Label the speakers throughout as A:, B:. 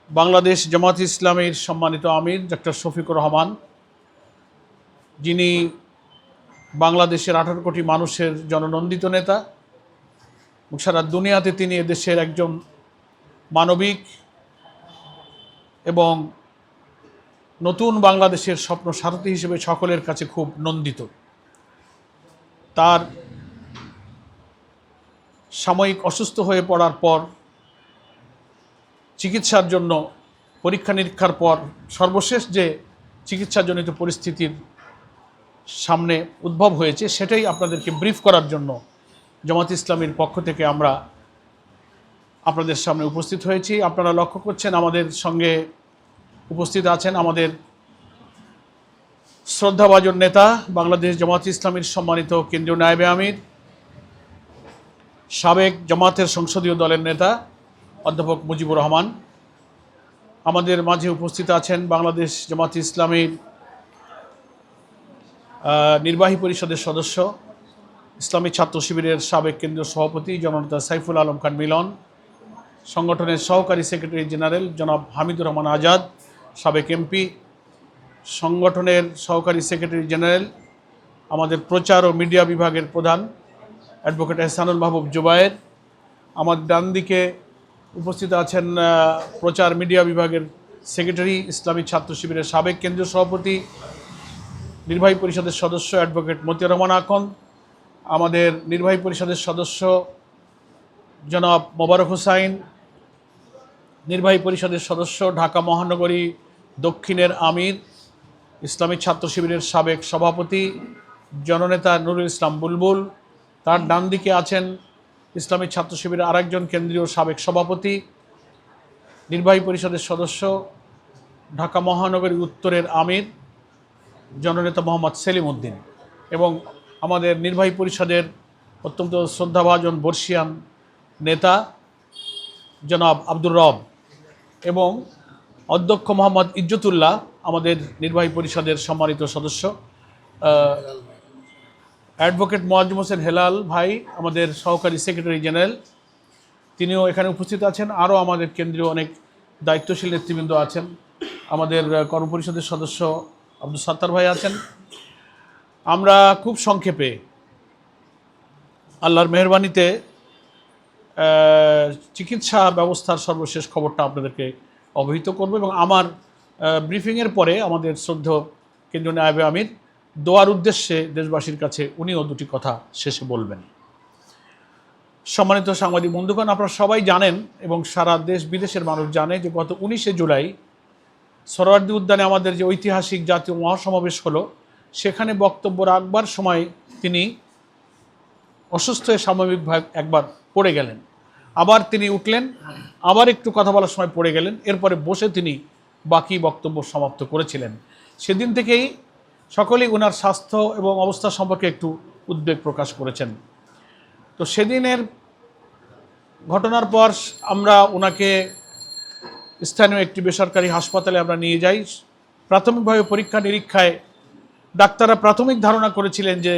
A: বাংলাদেশ জামাত ইসলামীর সম্মানিত আমির ডক্টর শফিকুর রহমান, যিনি বাংলাদেশের 18 কোটি মানুষের জননন্দিত নেতা, সারা দুনিয়াতে তিনি এদেশের একজন মানবিক এবং নতুন বাংলাদেশের স্বপ্ন সারথী হিসেবে সকলের কাছে খুব নন্দিত। তার সাময়িক অসুস্থ হয়ে পড়ার পর চিকিৎসার জন্য পরীক্ষা নিরীক্ষার পর সর্বশেষ যে চিকিৎসাজনিত পরিস্থিতির সামনে উদ্ভব হয়েছে সেটাই আপনাদেরকে ব্রিফ করার জন্য জামাত ইসলামীর পক্ষ থেকে আমরা আপনাদের সামনে উপস্থিত হয়েছি। আপনারা লক্ষ্য করছেন আমাদের সঙ্গে উপস্থিত আছেন আমাদের শ্রদ্ধাভাজন নেতা, বাংলাদেশ জামাত ইসলামীর সম্মানিত কেন্দ্রীয় নায়েবে আমির, সাবেক জামাতের সংসদীয় দলের নেতা অধ্যাপক মুজিবুর রহমান। আমাদের মাঝে উপস্থিত আছেন বাংলাদেশ জামাত ইসলামীর নির্বাহী পরিষদের সদস্য, ইসলামী ছাত্র শিবিরের সাবেক কেন্দ্রীয় সভাপতি জননেতা সাইফুল আলম খান মিলন, সংগঠনের সহকারী সেক্রেটারি জেনারেল জনাব হামিদুর রহমান আজাদ, সাবেক এমপি, সংগঠনের সহকারী সেক্রেটারি জেনারেল, আমাদের প্রচার ও মিডিয়া বিভাগের প্রধান অ্যাডভোকেট এহসানুল মাহবুব জুবায়ের। আমার ডান দিকে উপস্থিত আছেন প্রচার মিডিয়া বিভাগের সেক্রেটারি, ইসলামী ছাত্র শিবিরের সাবেক কেন্দ্রীয় সভাপতি, নির্বাহী পরিষদের সদস্য অ্যাডভোকেট মতিয়ার রহমান আকন, আমাদের নির্বাহী পরিষদের সদস্য জনাব মোবারক হোসাইন, নির্বাহী পরিষদের সদস্য ঢাকা মহানগরী দক্ষিণের আমির, ইসলামী ছাত্র শিবিরের সাবেক সভাপতি জননেতা নুরুল ইসলাম বুলবুল। তার ডান দিকে আছেন ইসলামী ছাত্র শিবিরের আরেকজন কেন্দ্রীয় সাবেক সভাপতি, নির্বাহী পরিষদের সদস্য ঢাকা মহানগরী উত্তরের আমির জননেতা মোহাম্মদ সেলিম উদ্দিন, এবং আমাদের নির্বাহী পরিষদের অত্যন্ত শ্রদ্ধাভাজন বর্ষিয়ান নেতা জনাব আব্দুর রব, এবং অধ্যক্ষ মোহাম্মদ ইজ্জতুল্লাহ, আমাদের নির্বাহী পরিষদের সম্মানিত সদস্য অ্যাডভোকেট মোয়াজ্জেম হোসেন হেলাল ভাই, আমাদের সহকারী সেক্রেটারি জেনারেল, তিনিও এখানে উপস্থিত আছেন। আরও আমাদের কেন্দ্রীয় অনেক দায়িত্বশীল নেতৃবৃন্দ আছেন, আমাদের কর্মপরিষদের সদস্য আব্দুল সাত্তার ভাই আছেন। আমরা খুব সংক্ষেপে আল্লাহর মেহরবানিতে চিকিৎসা ব্যবস্থার সর্বশেষ খবরটা আপনাদেরকে অবহিত করব, এবং আমার ব্রিফিংয়ের পরে আমাদের শ্রদ্ধেয় কেন্দ্রীয় নায়েবে আমির দোয়ার উদ্দেশ্যে দেশবাসীর কাছে উনিও দুটি কথা শেষে বলবেন। সম্মানিত সাংবাদিক বন্ধুগণ, আপনারা সবাই জানেন এবং সারা দেশ বিদেশের মানুষ জানে যে গত 19শে জুলাই সোহরাওয়ার্দী উদ্যানে আমাদের যে ঐতিহাসিক জাতীয় মহাসমাবেশ হলো, সেখানে বক্তব্য রাখবার সময় তিনি অসুস্থ হয়ে স্বাভাবিকভাবে একবার পড়ে গেলেন, আবার তিনি উঠলেন, আবার একটু কথা বলার সময় পড়ে গেলেন, এরপরে বসে তিনি বাকি বক্তব্য সমাপ্ত করেছিলেন। সেদিন থেকেই সকলেই ওনার স্বাস্থ্য এবং অবস্থা সম্পর্কে একটু উদ্বেগ প্রকাশ করেছেন। তো সেদিনের ঘটনার পর আমরা ওনাকে স্থানীয় একটি বেসরকারি হাসপাতালে আমরা নিয়ে যাই। প্রাথমিকভাবে পরীক্ষা নিরীক্ষায় ডাক্তাররা প্রাথমিক ধারণা করেছিলেন যে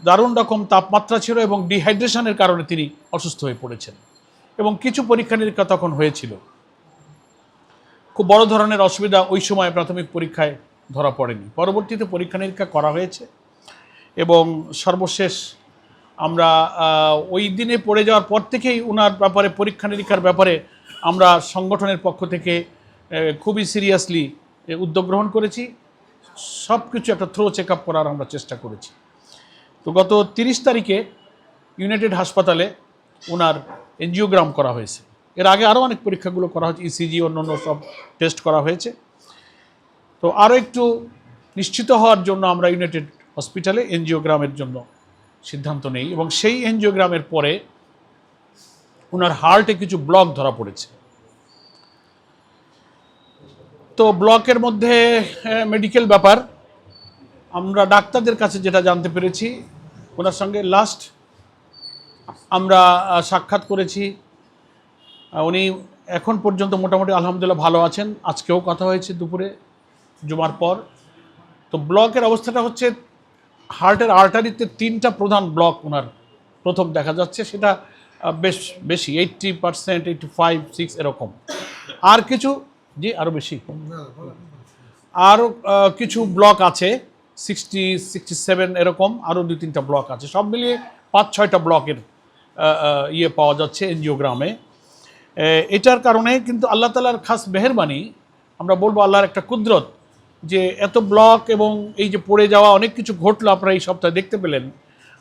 A: দারুণ রকম তাপমাত্রা ছিল এবং ডিহাইড্রেশনের কারণে তিনি অসুস্থ হয়ে পড়েছেন, এবং কিছু পরীক্ষা নিরীক্ষা তখন হয়েছিল। খুব বড় ধরনের অসুবিধা ওই সময় প্রাথমিক পরীক্ষায় ধরা পড়েনি, পরবর্তীতে পরীক্ষা নিরীক্ষা করা হয়েছে, এবং সর্বশেষ আমরা ওই দিনে পড়ে যাওয়ার পর থেকেই ওনার ব্যাপারে পরীক্ষা নিরীক্ষার ব্যাপারে আমরা সংগঠনের পক্ষ থেকে খুবই সিরিয়াসলি উদ্যোগ গ্রহণ করেছি। সব কিছু একটা থ্রো চেক আপ করার আমরা চেষ্টা করেছি। তো গত 30 তারিখে ইউনাইটেড হাসপাতালে ওনার এনজিওগ্রাম করা হয়েছে। এর আগে আরও অনেক পরীক্ষাগুলো করা হয়েছে, ইসিজি অন্যান্য সব টেস্ট করা হয়েছে। তো আরও একটু নিশ্চিত হওয়ার জন্য আমরা ইউনাইটেড হসপিটালে এনজিওগ্রামের জন্য সিদ্ধান্ত নেই, এবং সেই এনজিওগ্রামের পরে ওনার হার্টে কিছু ব্লক ধরা পড়েছে। তো ব্লকের মধ্যে মেডিকেল ব্যাপার, আমরা ডাক্তারদের কাছে যেটা জানতে পেরেছি, ওনার সঙ্গে লাস্ট আমরা সাক্ষাৎ করেছি, উনি এখন পর্যন্ত মোটামুটি আলহামদুলিল্লাহ ভালো আছেন। আজকেও কথা হয়েছে দুপুরে জুমার পর। তো ব্লকের অবস্থাটা হচ্ছে হার্টের আর্টারিতে 3টা প্রধান ব্লক ওনার প্রথম দেখা যাচ্ছে, সেটা বেশ বেশি 80%, 85, 86 এরকম। আর কিছু, জি আরও বেশি, আরও কিছু ব্লক আছে 67 এরকম, আরও 2-3টা ব্লক আছে, সব মিলিয়ে 5-6টা ব্লকের ইয়ে পাওয়া যাচ্ছে এনজিওগ্রামে। এটার কারণে কিন্তু আল্লাহ তাআলার খাস মেহেরবানি, আমরা বলবো আল্লাহর একটা কুদরত, যে এত ব্লক এবং এই যে পড়ে যাওয়া অনেক কিছু ঘটলো আপনারা এই সপ্তাহে দেখতে পেলেন।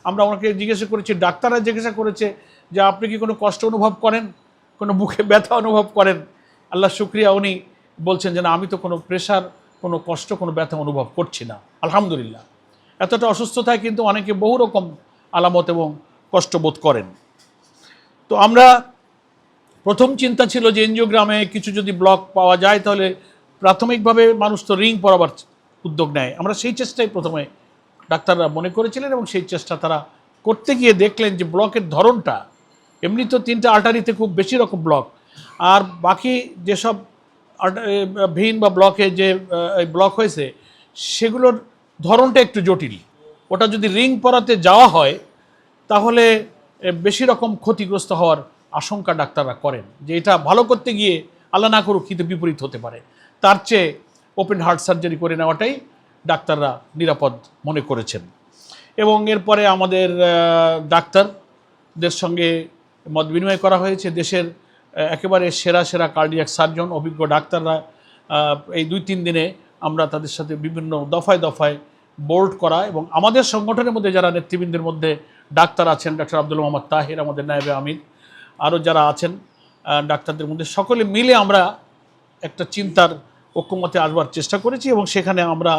A: আমরা ওনাকে জিজ্ঞাসা করেছি, ডাক্তাররা জিজ্ঞাসা করেছে যে আপনি কি কোনো কষ্ট অনুভব করেন, কোনো বুকে ব্যথা অনুভব করেন? আল্লাহ শুকরিয়া, উনি বলছেন যে না, আমি তো কোনো প্রেশার, কোনো কষ্ট, কোনো ব্যথা অনুভব করছি না, আলহামদুলিল্লাহ। এতটা অসুস্থতায় কিন্তু অনেকে বহু রকম আলামত এবং কষ্ট বোধ করেন। তো আমরা প্রথম চিন্তা ছিল যে এনজিওগ্রামে কিছু যদি ব্লক পাওয়া যায় তাহলে প্রাথমিকভাবে মানুষ তো রিং পরাবার উদ্যোগ নেয়, আমরা সেই চেষ্টাই প্রথমে ডাক্তাররা মনে করেছিলেন এবং সেই চেষ্টা তারা করতে গিয়ে দেখলেন যে ব্লকের ধরনটা, এমনি তো 3টা আর্টারিতে খুব বেশি রকম ব্লক, আর বাকি যেসব ভেইন বা ব্লকে যে ব্লক হয়েছে সেগুলোর ধরনটা একটু জটিল। ওটা যদি রিং পরাতে যাওয়া হয় তাহলে বেশি রকম ক্ষতিগ্রস্ত হওয়ার আশঙ্কা ডাক্তাররা করেন, যে এটা ভালো করতে গিয়ে আল্লাহ না করুক কিন্তু বিপরীত হতে পারে, তার চেয়ে ওপেন হার্ট সার্জারি করে নেওয়াটাই ডাক্তাররা নিরাপদ মনে করেছেন। এবং এরপরে আমাদের ডাক্তারদের সঙ্গে মত বিনিময় করা হয়েছে, দেশের একেবারে সেরা সেরা কার্ডিয়াক সার্জন, অভিজ্ঞ ডাক্তাররা এই 2-3 দিনে আমরা তাদের সাথে বিভিন্ন দফায় দফায় বোর্ড করা, এবং আমাদের সংগঠনের মধ্যে যারা নেতৃবৃন্দের মধ্যে ডাক্তার আছেন, ডক্টর আব্দুল মোহাম্মদ তাহির, আমাদের নায়েবে আমির, আরও যারা আছেন ডাক্তারদের মধ্যে, সকলে মিলে আমরা একটা চিন্তার ঐক্যমতে আসবার চেষ্টা করেছি। এবং সেখানে আমরা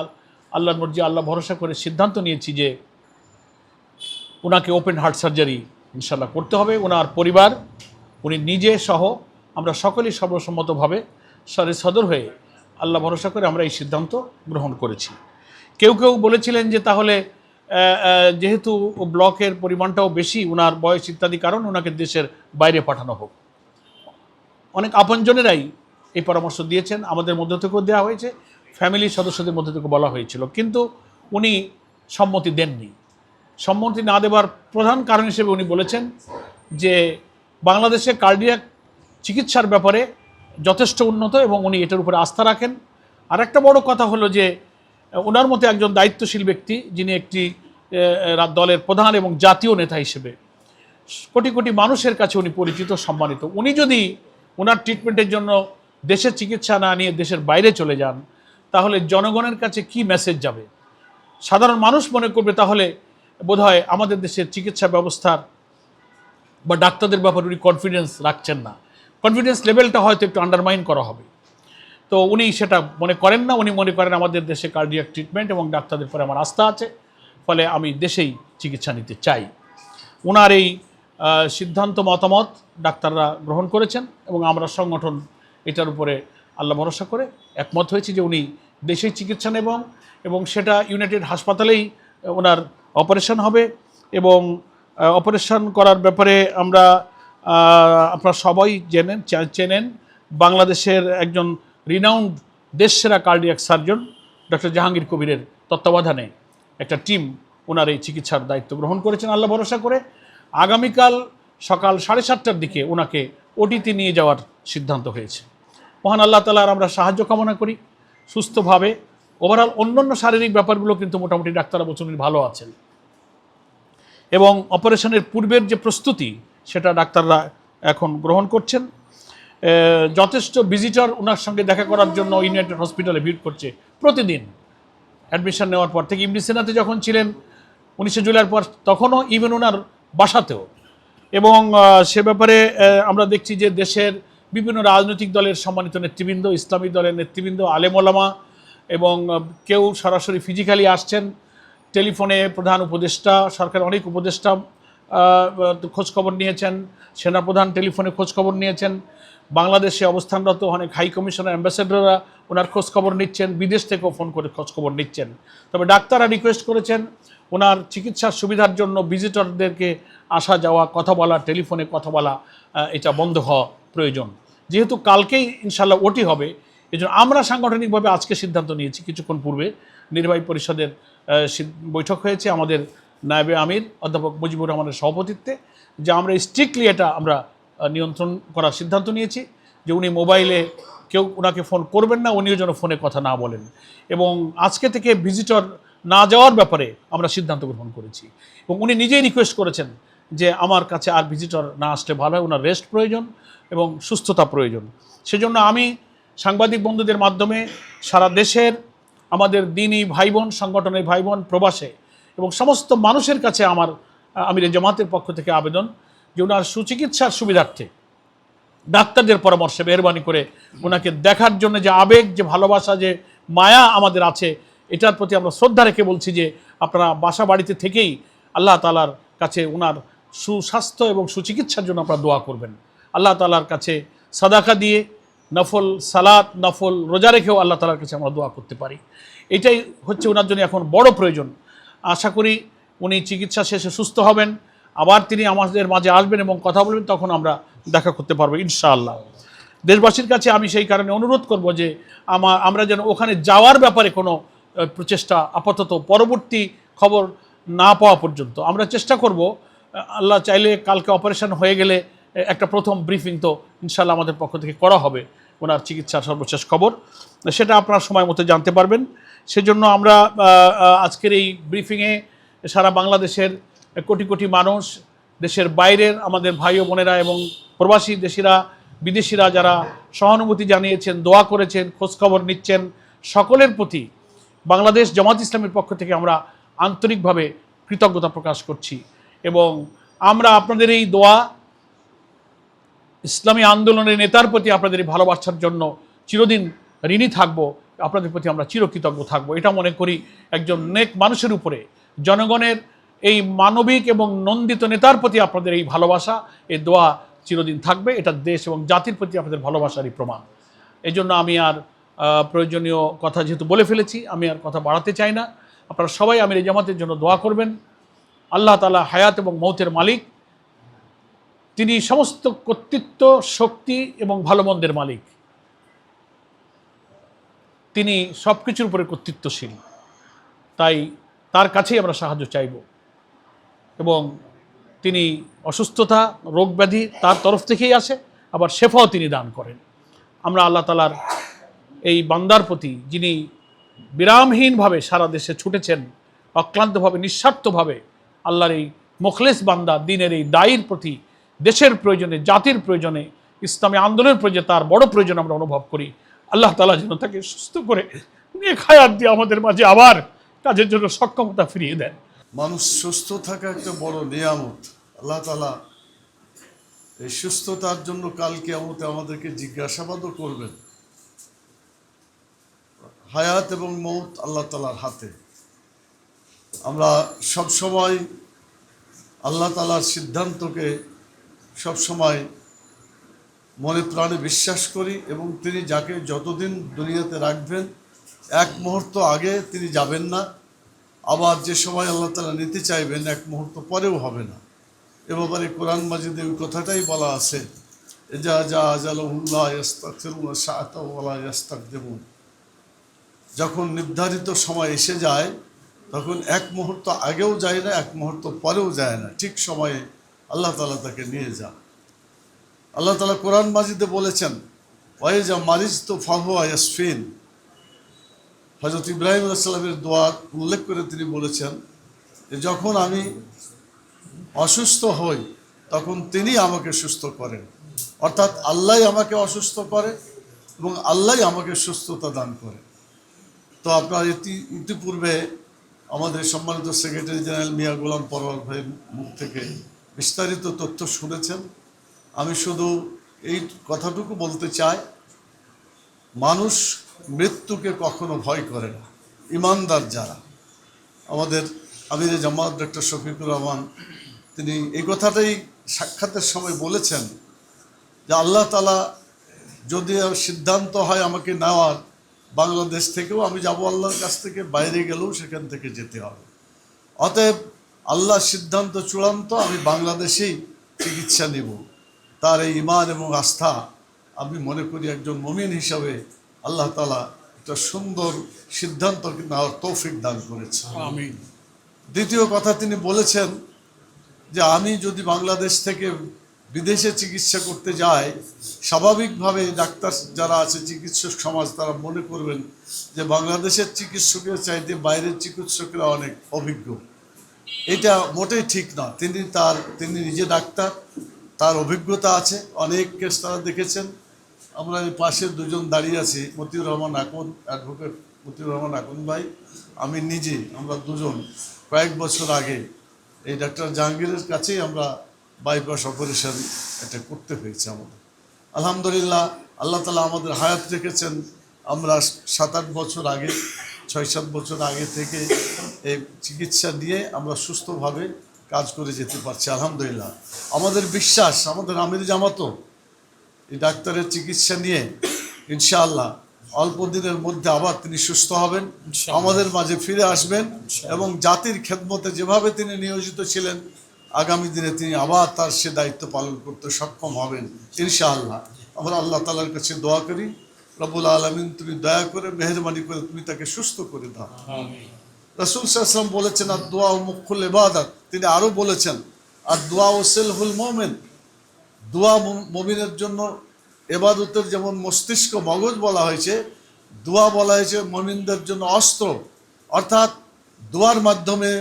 A: আল্লাহর মর্জি, আল্লাহ ভরসা করে সিদ্ধান্ত নিয়েছি যে ওনাকে ওপেন হার্ট সার্জারি ইনশাল্লাহ করতে হবে। ওনার পরিবার, উনি নিজে সহ আমরা সকলেই সর্বসম্মতভাবে সদর হয়ে আল্লাহ ভরসা করে আমরা এই সিদ্ধান্ত গ্রহণ করেছি। কেউ কেউ বলেছিলেন যে তাহলে যেহেতু ব্লকের পরিমাণটাও বেশি, ওনার বয়স ইত্যাদি কারণ ওনাকে দেশের বাইরে পাঠানো হোক। অনেক আপনজনেরাই এই পরামর্শ দিয়েছেন, আমাদের মধ্য থেকেও দেওয়া হয়েছে, ফ্যামিলির সদস্যদের মধ্যে থেকে বলা হয়েছিল, কিন্তু উনি সম্মতি দেননি। সম্মতি না দেওয়ার প্রধান কারণ হিসেবে উনি বলেছেন যে বাংলাদেশে কার্ডিয়াক চিকিৎসার ব্যাপারে যথেষ্ট উন্নত এবং উনি এটার উপরে আস্থা রাখেন। আর একটা বড় কথা হলো যে ওনার মতো একজন দায়িত্বশীল ব্যক্তি, যিনি একটি দলের প্রধান এবং জাতীয় নেতা হিসেবে কোটি কোটি মানুষের কাছে উনি পরিচিত, সম্মানিত, উনি যদি ওনার ট্রিটমেন্টের জন্য দেশের চিকিৎসা না নিয়ে দেশের বাইরে চলে যান তাহলে জনগণের কাছে কি মেসেজ যাবে? সাধারণ মানুষ মনে করবে তাহলে বোধহয় আমাদের দেশের চিকিৎসা ব্যবস্থার বা ডাক্তারদের ব্যাপারে উনি কনফিডেন্স রাখছেন না, কনফিডেন্স লেভেলটা হয়তো একটু আন্ডারমাইন করা হবে। তো উনি সেটা মনে করেন না, উনি মনে করেন আমাদের দেশে কার্ডিয়াক ট্রিটমেন্ট এবং ডাক্তারদের পরে আমার আস্থা আছে, ফলে আমি দেশেই চিকিৎসা নিতে চাই। ওনার এই সিদ্ধান্ত মতামত ডাক্তাররা গ্রহণ করেছেন এবং আমরা সংগঠন এটার উপরে আল্লাহ ভরসা করে একমত হয়েছি যে উনি দেশেই চিকিৎসা নেবেন এবং সেটা ইউনাইটেড হাসপাতালেই ওনার অপারেশন হবে। এবং অপারেশন করার ব্যাপারে আমরা আপনারা সবাই চেনেন বাংলাদেশের একজন রিনাউন্ড দেশসেরা কার্ডিয়াক সার্জন ডক্টর জাহাঙ্গীর কবিরের তত্ত্বাবধানে একটা টিম ওনার এই চিকিৎসার দায়িত্ব গ্রহণ করেছেন আল্লাহ ভরসা করে। আগামীকাল সকাল 7:30টার দিকে ওনাকে ওটিতে নিয়ে যাওয়ার সিদ্ধান্ত হয়েছে। মহান আল্লাহ তাআলার আমরা সাহায্য কামনা করি সুস্থভাবে। ওভারঅল অন্যান্য শারীরিক ব্যাপারগুলো কিন্তু মোটামুটি ডাক্তাররা বলছেন ভালো আছেন এবং অপারেশনের পূর্বের যে প্রস্তুতি সেটা ডাক্তাররা এখন গ্রহণ করছেন। যথেষ্ট ভিজিটর ওনার সঙ্গে দেখা করার জন্য ইউনাইটেড হসপিটালে ভিড় করছে প্রতিদিন। অ্যাডমিশন নেওয়ার পর থেকে ইবনে সিনাতে যখন ছিলেন 19 জুলাইয়ের পর তখনও, ইভেন ওনার বাসাতেও। এবং সে ব্যাপারে আমরা দেখছি যে দেশের বিভিন্ন রাজনৈতিক দলের সম্মানিত নেতৃবৃন্দ, ইসলামী দলের নেতৃবৃন্দ, আলেম ওলামা এবং কেউ সরাসরি ফিজিক্যালি আসছেন, টেলিফোনে প্রধান উপদেষ্টা, সরকারের অনেক উপদেষ্টা খোঁজখবর নিয়েছেন, সেনাপ্রধান টেলিফোনে খোঁজখবর নিয়েছেন, বাংলাদেশে অবস্থানরত অনেক হাই কমিশনার, অ্যাম্বাসেডররা ওনার খোঁজখবর নিচ্ছেন, বিদেশ থেকেও ফোন করে খোঁজখবর নিচ্ছেন। তবে ডাক্তাররা রিকোয়েস্ট করেছেন ওনার চিকিৎসার সুবিধার জন্য ভিজিটরদেরকে আসা যাওয়া, কথা বলা, টেলিফোনে কথা বলা এটা বন্ধ হওয়া প্রয়োজন। যেহেতু কালকেই ইনশাল্লাহ ওটি হবে, এই জন্য আমরা সাংগঠনিকভাবে আজকে সিদ্ধান্ত নিয়েছি, কিছুক্ষণ পূর্বে নির্বাহী পরিষদের বৈঠক হয়েছে আমাদের নায়েবে আমির অধ্যাপক মুজিবুর রহমানের সভাপতিত্বে, যে আমরা স্ট্রিক্টলি এটা আমরা নিয়ন্ত্রণ করার সিদ্ধান্ত নিয়েছি যে উনি মোবাইলে কেউ ওনাকে ফোন করবেন না, উনিও যেন ফোনে কথা না বলেন। এবং আজকে থেকে ভিজিটর না যাওয়ার ব্যাপারে আমরা সিদ্ধান্ত গ্রহণ করেছি। এবং উনি নিজেই রিকোয়েস্ট করেছেন যে আমার কাছে আর ভিজিটর না আসলে ভালো হয়, ওনার রেস্ট প্রয়োজন এবং সুস্থতা প্রয়োজন। সেজন্য আমি সাংবাদিক বন্ধুদের মাধ্যমে সারা দেশের আমাদের দিনী ভাই বোন, সংগঠনের ভাই বোন, প্রবাসে এবং সমস্ত মানুষের কাছে আমার আমিরে জামাতের পক্ষ থেকে আবেদন যে ওনার সুচিকিৎসার সুবিধার্থে ডাক্তারদের পরামর্শে মেহরবানি করে ওনাকে দেখার জন্য যে আবেগ, যে ভালোবাসা, যে মায়া আমাদের আছে, এটার প্রতি আমরা শ্রদ্ধা রেখে বলছি যে আপনারা বাসা বাড়িতে থেকেই আল্লাহ তাআলার কাছে ওনার সুস্বাস্থ্য এবং সুচিকিৎসার জন্য আপনারা দোয়া করবেন। আল্লাহ তাআলার কাছে সাদাকা দিয়ে, নফল সালাত, নফল রোজা রেখেও আল্লাহ তাআলার কাছে আমরা দোয়া করতে পারি। এটাই হচ্ছে ওনার জন্য এখন বড় প্রয়োজন। আশা করি উনি চিকিৎসা শেষে সুস্থ হবেন, আবার তিনি আমাদের মাঝে আসবেন এবং কথা বলবেন, তখন আমরা দেখা করতে পারবো ইনশাআল্লাহ। দেশবাসীর কাছে আমি সেই কারণে অনুরোধ করব যে আমরা যেন ওখানে যাওয়ার ব্যাপারে কোনো প্রচেষ্টা আপাতত পরবর্তী খবর না পাওয়া পর্যন্ত আমরা চেষ্টা করব। আল্লাহ চাইলে কালকে অপারেশন হয়ে গেলে একটা প্রথম ব্রিফিং তো ইনশাআল্লাহ আমাদের পক্ষ থেকে করা হবে ওনার চিকিৎসার সর্বশেষ খবর, সেটা আপনারা সময় মতো জানতে পারবেন। সেজন্য আমরা আজকের এই ব্রিফিংয়ে সারা বাংলাদেশের কোটি কোটি মানুষ, দেশের বাইরের আমাদের ভাই ও বোনেরা এবং প্রবাসী দেশিরা, বিদেশিরা যারা সহানুভূতি জানিয়েছেন, দোয়া করেছেন, খোঁজখবর নিচ্ছেন, সকলের প্রতি বাংলাদেশ জামাত ইসলামের পক্ষ থেকে আমরা আন্তরিকভাবে কৃতজ্ঞতা প্রকাশ করছি। এবং আমরা আপনাদের এই দোয়া, ইসলামী আন্দোলনের নেতার প্রতি আপনাদের এই ভালোবাসার জন্য চিরদিন ঋণী থাকব, আপনাদের প্রতি আমরা চিরকৃতজ্ঞ থাকব। এটা মনে করি একজন নেক মানুষের উপরে, জনগণের এই মানবিক এবং নন্দিত নেতার প্রতি আপনাদের এই ভালোবাসা, এই দোয়া চিরদিন থাকবে। এটা দেশ এবং জাতির প্রতি আপনাদের ভালোবাসারই প্রমাণ। এই জন্য আমি আর প্রয়োজনীয় কথা যেহেতু বলে ফেলেছি, আমি আর কথা বাড়াতে চাই না। আপনারা সবাই আমির জামাতের জন্য দোয়া করবেন। আল্লাহ তাআলা হায়াত এবং মৌতের মালিক, তিনি সমস্ত কর্তৃত্ব, শক্তি এবং ভালো মন্দের মালিক, তিনি সব কিছুর উপরে কর্তৃত্বশীল। তাই তার কাছেই আমরা সাহায্য চাইব। এবং তিনি অসুস্থতা, রোগ ব্যাধি তার তরফ থেকেই আসে, আবার শেফাও তিনি দান করেন। আমরা আল্লাহ তাআলার এই বান্দার প্রতি, যিনি বিরামহীনভাবে সারা দেশে ছুটেছেন, অক্লান্তভাবে, নিঃস্বার্থভাবে, আল্লাহর এই মুখলেস বান্দা, দিনের এই দায়ীর প্রতি, দেশের প্রয়োজনে, জাতির প্রয়োজনে, ইসলামী আন্দোলনের প্রয়োজনে, তার বড় প্রয়োজন আমরা অনুভব করি। আল্লাহ তাআলা যেন তাকে সুস্থ করে নেক হায়াত দিয়ে আমাদের মাঝে আবার কাজের জন্য সক্ষমতা ফিরিয়ে দেন।
B: মানুষ সুস্থ থাকা একটা বড় নিয়ামত। আল্লাহ তাআলা এই সুস্থতার জন্য কাল কিয়ামতে আমাদেরকে জিজ্ঞাসাবাদও করবেন। হায়াত এবং মৌত আল্লাহ তাআলার হাতে। আমরা সব সময় আল্লাহ তাআলার সিদ্ধান্তকে সব সময় মনে প্রাণে বিশ্বাস করি, এবং তিনি যাকে যতদিন দুনিয়াতে রাখবেন, এক মুহূর্ত আগে তিনি যাবেন না, আবার যে সময় আল্লাহ তাআলা নিতে চাইবেন এক মুহূর্ত পরেও হবে না। এ ব্যাপারে কোরআন মাজিদে ওই কথাটাই বলা আছে, যা যা আজালুল্লাহ ইস্তাগফিরুন সাআতা ওয়ালা ইস্তাকদিমুন। যখন নির্ধারিত সময় এসে যায় তখন এক মুহূর্ত আগেও যায় না, এক মুহূর্ত পরেও যায় না, ঠিক সময়ে আল্লাহ তাআলা তাকে নিয়ে যান। আল্লাহ তাআলা কোরআন মাজিদে বলেছেন, ওয়াইজা মারিজতু ফাহুয়া ইয়াসফিন। হযরত ইব্রাহিম আলাইহিস সালামের দোয়া উল্লেখ করে তিনি বলেছেন যে যখন আমি অসুস্থ হই তখন তিনি আমাকে সুস্থ করেন। অর্থাৎ আল্লাহই আমাকে অসুস্থ করে এবং আল্লাহই আমাকে সুস্থতা দান করে। তো আপনার ইতিপূর্বে আমাদের সম্মানিত সেক্রেটারি জেনারেল মিয়া গোলাম পরওয়ার ভাইয়ের মুখ থেকে বিস্তারিত তথ্য শুনেছেন। আমি শুধু এই কথাটুকু বলতে চাই, মানুষ মৃত্যুকে কখনো ভয় করে না, ইমানদার যারা। আমাদের আমিরে জামাত ডক্টর শফিকুর রহমান তিনি এই কথাটাই সাক্ষাতের সময় বলেছেন যে আল্লাহ তাআলা যদি সিদ্ধান্ত হয় আমাকে নেওয়ার, বাংলাদেশ থেকেও আমি যাব আল্লাহর কাছ থেকে, বাইরে গেলেও সেখান থেকে যেতে হবে। অতএব আল্লাহর সিদ্ধান্ত চূড়ান্ত, আমি বাংলাদেশেই চিকিৎসা নেব। তার এই ঈমান এবং আস্থা আমি মনে করি একজন মুমিন হিসাবে আল্লাহ তাআলা একটা সুন্দর সিদ্ধান্ত নেওয়ার তৌফিক দান করেছে।
A: আমিন।
B: দ্বিতীয় কথা তিনি বলেছেন যে আমি যদি বাংলাদেশ থেকে বিদেশে চিকিৎসা করতে যায়, স্বাভাবিকভাবে ডাক্তার যারা আছে, চিকিৎসক সমাজ, তারা মনে করবেন যে বাংলাদেশের চিকিৎসকের চাইতে বাইরের চিকিৎসকেরা অনেক অভিজ্ঞ। এটা মোটেই ঠিক না। তিনি নিজে ডাক্তার, তার অভিজ্ঞতা আছে, অনেক কেস তারা দেখেছেন। আমরা এই পাশে দুজন দাঁড়িয়ে আছি, মতিউর রহমান আকন, অ্যাডভোকেট মতিউর রহমান আকন ভাই, আমি নিজে, আমরা দুজন কয়েক বছর আগে এই ডাক্তার জাহাঙ্গীরের কাছেই আমরা বাইপাস অপারেশন এটা করতে হয়েছে আমাদের। আলহামদুলিল্লাহ, আল্লাহ তালা আমাদের হায়াত রেখেছেন। আমরা 7-8 বছর আগে, 6-7 বছর আগে থেকে এই চিকিৎসা নিয়ে আমরা সুস্থভাবে কাজ করে যেতে পারছি আলহামদুলিল্লাহ। আমাদের বিশ্বাস, আমাদের আমির জামাতও এই ডাক্তারের চিকিৎসা নিয়ে ইনশাআল্লাহ অল্প দিনের মধ্যে আবার তিনি সুস্থ হবেন, আমাদের মাঝে ফিরে আসবেন এবং জাতির খেদমতে যেভাবে তিনি নিয়োজিত ছিলেন, আগামী দিনে তিনি আবার তার সে দায়িত্ব পালন করতে সক্ষম হবেন ইনশাআল্লাহ। আমরা আল্লাহ তাআলার কাছে দোয়া করি, রব্বুল আলামিন তুমি দয়া করে, মেহেরবানি করে তুমি তাকে সুস্থ করে দাও। রাসূল সাল্লাল্লাহু আলাইহি ওয়াসাল্লাম বলেছেন, আর দোয়া মুখুল ইবাদত। তিনি আরও বলেছেন, আর দোয়া ও সিলহুল মুমিন, দোয়া মুমিনের জন্য ইবাদতের যেমন মস্তিষ্ক, মগজ বলা হয়েছে, দোয়া বলা হয়েছে মুমিনদের জন্য অস্ত্র। অর্থাৎ দোয়ার মাধ্যমে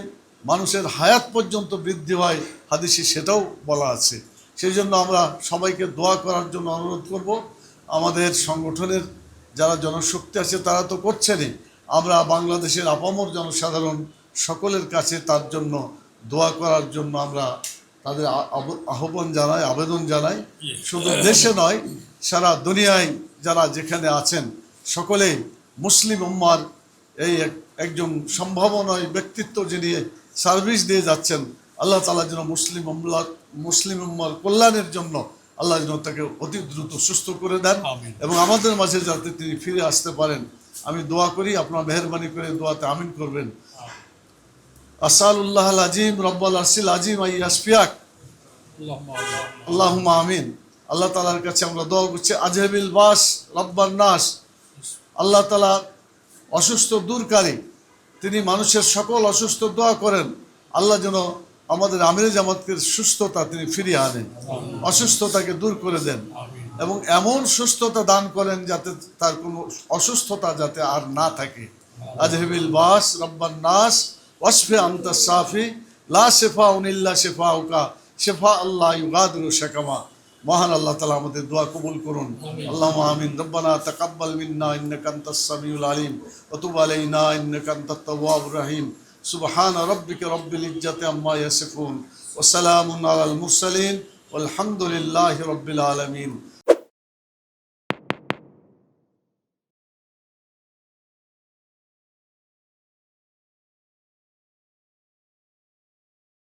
B: মানুষের হায়াত পর্যন্ত বৃদ্ধি হয়, হাদিসে সেটাও বলা আছে। সেই জন্য আমরা সবাইকে দোয়া করার জন্য অনুরোধ করব। আমাদের সংগঠনের যারা জনশক্তি আছে তারা তো করছেনই, আমরা বাংলাদেশের আপামর জনসাধারণ সকলের কাছে তার জন্য দোয়া করার জন্য আমরা তাদের আহ্বান জানাই, আবেদন জানাই। শুধু দেশে নয়, সারা দুনিয়ায় যারা যেখানে আছেন সকলেই মুসলিম উম্মার এই একজন সম্ভাবনায় ব্যক্তিত্ব যিনি সার্ভিস দিয়ে যাচ্ছেন, আল্লাহ তাআলা যেন মুসলিম উম্মার কল্যাণের জন্য আল্লাহ যেন তাকে অতি দ্রুত সুস্থ করে দেন এবং আমাদের মাঝে যাতে তিনি ফিরে আসতে পারেন। আমি দোয়া করি, আপনারা মেহেরবানি করে দোয়াতে আমিন করবেন। আসালুল্লাহ আল আজিম রব্বাল আরশিল আজিম আই ইয়াশফিয়াক, আল্লাহুম্মা আমিন। আল্লাহ তাআলার কাছে আমরা দোয়া করছি, আজহাবিল বাস রব্বান নাস, আল্লাহ তাআলা অসুস্থ দূরকারী, তিনি মানুষের সকল অসুস্থ দোয়া করেন, আল্লাহ যেন আমাদের আমির জামাতকে সুস্থতা তিনি ফিরিয়ে আনেন, অসুস্থতাকে দূর করে দেন এবং এমন সুস্থতা দান করেন যাতে তার কোনো অসুস্থতা যাতে আর না থাকে। আজহাবিল বাস রব্বান নাস ওয়াশফি আনতা শাফি লা শিফাউন ইল্লা শিফাউকা শিফা আল্লাহ ইউগাদিরু শাকামা। মহান আল্লাহ তাআলা আমাদের দোয়া কবুল করুন। আল্লাহুম্মা আমিন। রব্বানা তাকাব্বাল মিন্না ইন্নাকা আনতাস সামিউল আলিম ওয়া তুব আলাইনা ইন্নাকা আনতাত তাওয়াবুর রহিম। সুবহানা রাব্বিকা রাব্বিল ইজ্জাতি আম্মা ইয়াসিফুন ওয়া সালামুন আলাল মুরসালিন ওয়ালহামদুলিল্লাহি রাব্বিল আলামিন।